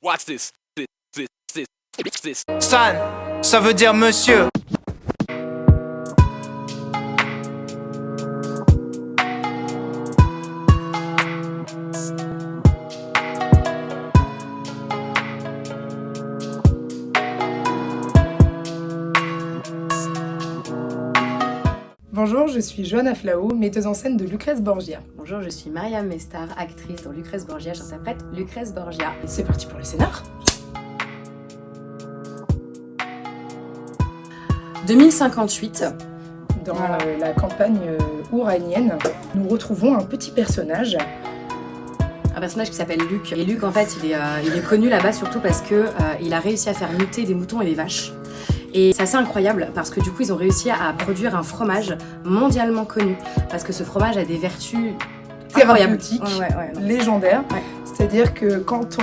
Watch this. San, ça veut dire monsieur. Bonjour, je suis Johanna Flao, metteuse en scène de Lucrèce Borgia. Bonjour, je suis Mariam Mestar, actrice dans Lucrèce Borgia. J'interprète Lucrèce Borgia. C'est parti pour le scénar. 2058. Dans la campagne ouranienne, nous retrouvons un petit personnage. Un personnage qui s'appelle Luc. Et Luc, en fait, il est connu là-bas surtout parce que il a réussi à faire muter des moutons et des vaches. Et c'est assez incroyable parce que du coup, ils ont réussi à produire un fromage mondialement connu. Parce que ce fromage a des vertus Thérapeutique, ouais. légendaire. Ouais. C'est-à-dire que quand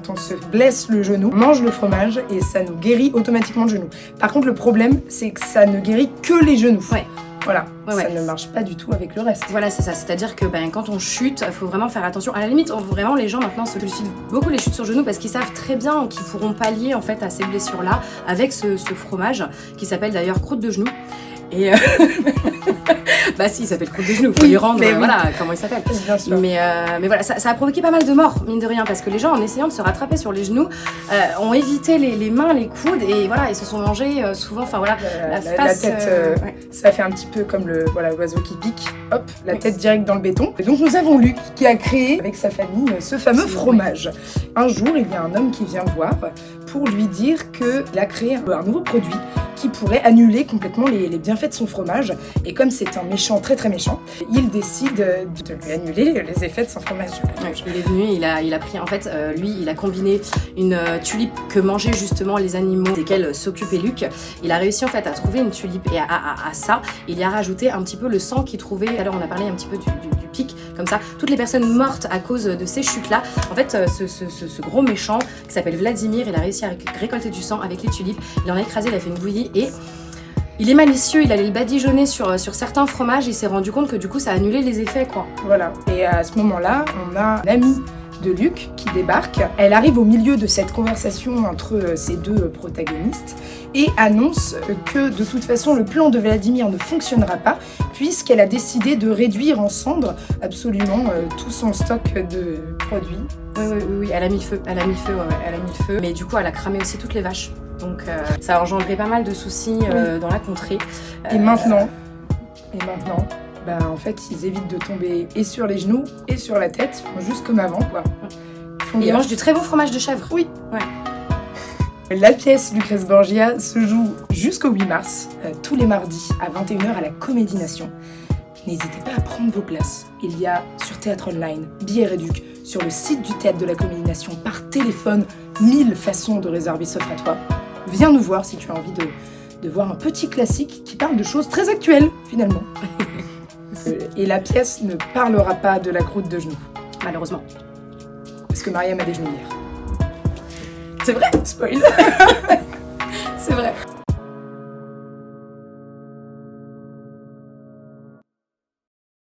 on se blesse le genou, on mange le fromage et ça nous guérit automatiquement le genou. Par contre, le problème, c'est que ça ne guérit que les genoux. Ouais. Voilà, Ouais. ça ne marche pas du tout avec le reste. Voilà, c'est ça. C'est-à-dire que quand on chute, il faut vraiment faire attention. À la limite, vraiment, les gens maintenant se suicident beaucoup les chutes sur genoux parce qu'ils savent très bien qu'ils pourront pallier en fait à ces blessures-là avec ce fromage qui s'appelle d'ailleurs croûte de genou. Et bah si, il s'appelle croûte de genou, faut lui rendre, voilà, comment il s'appelle. Bien sûr. Mais voilà, ça a provoqué pas mal de morts, mine de rien, parce que les gens, en essayant de se rattraper sur les genoux, ont évité les mains, les coudes, et voilà, ils se sont mangés souvent, enfin voilà, la face... La tête, ça fait un petit peu comme l'oiseau qui pique, hop, la tête directe dans le béton. Et donc nous avons Luc qui a créé avec sa famille ce fameux fromage. Un jour, il y a un homme qui vient le voir pour lui dire qu'il a créé un nouveau produit qui pourrait annuler complètement les bienfaits de son fromage. Et comme c'est un méchant, très très méchant, il décide de lui annuler les effets de son fromage. Il est venu, il a pris, en fait, lui, il a combiné une tulipe que mangeaient justement les animaux desquels s'occupait Luc. Il a réussi en fait à trouver une tulipe et à ça, il y a rajouté un petit peu le sang qu'il trouvait. Alors on a parlé un petit peu du pic, comme ça. Toutes les personnes mortes à cause de ces chutes-là, en fait, ce gros méchant qui s'appelle Vladimir, il a réussi à récolter du sang avec les tulipes. Il en a écrasé, il a fait une bouillie et il est malicieux, il allait le badigeonner sur certains fromages, il s'est rendu compte que du coup ça a annulé les effets quoi. Voilà, et à ce moment-là, on a une amie de Luc qui débarque. Elle arrive au milieu de cette conversation entre ces deux protagonistes et annonce que de toute façon le plan de Vladimir ne fonctionnera pas puisqu'elle a décidé de réduire en cendres absolument tout son stock de produits. Oui, elle a mis le feu, elle a mis le feu, mais du coup elle a cramé aussi toutes les vaches. Donc ça a engendré pas mal de soucis dans la contrée. Et maintenant, en fait, ils évitent de tomber et sur les genoux et sur la tête. Ils font juste comme avant, quoi. Ils mangent du très bon fromage de chèvre. Oui. Ouais. La pièce Lucrèce Borgia se joue jusqu'au 8 mars, tous les mardis à 21h à la Comédie Nation. N'hésitez pas à prendre vos places. Il y a sur Théâtre Online, billets réducs, sur le site du Théâtre de la Comédie Nation, par téléphone, 1000 façons de réserver s'offrent à toi. Viens nous voir si tu as envie de voir un petit classique qui parle de choses très actuelles, finalement. Et la pièce ne parlera pas de la croûte de genou. Malheureusement. Parce que Mariam a des genoux hier. C'est vrai. Spoil. C'est vrai.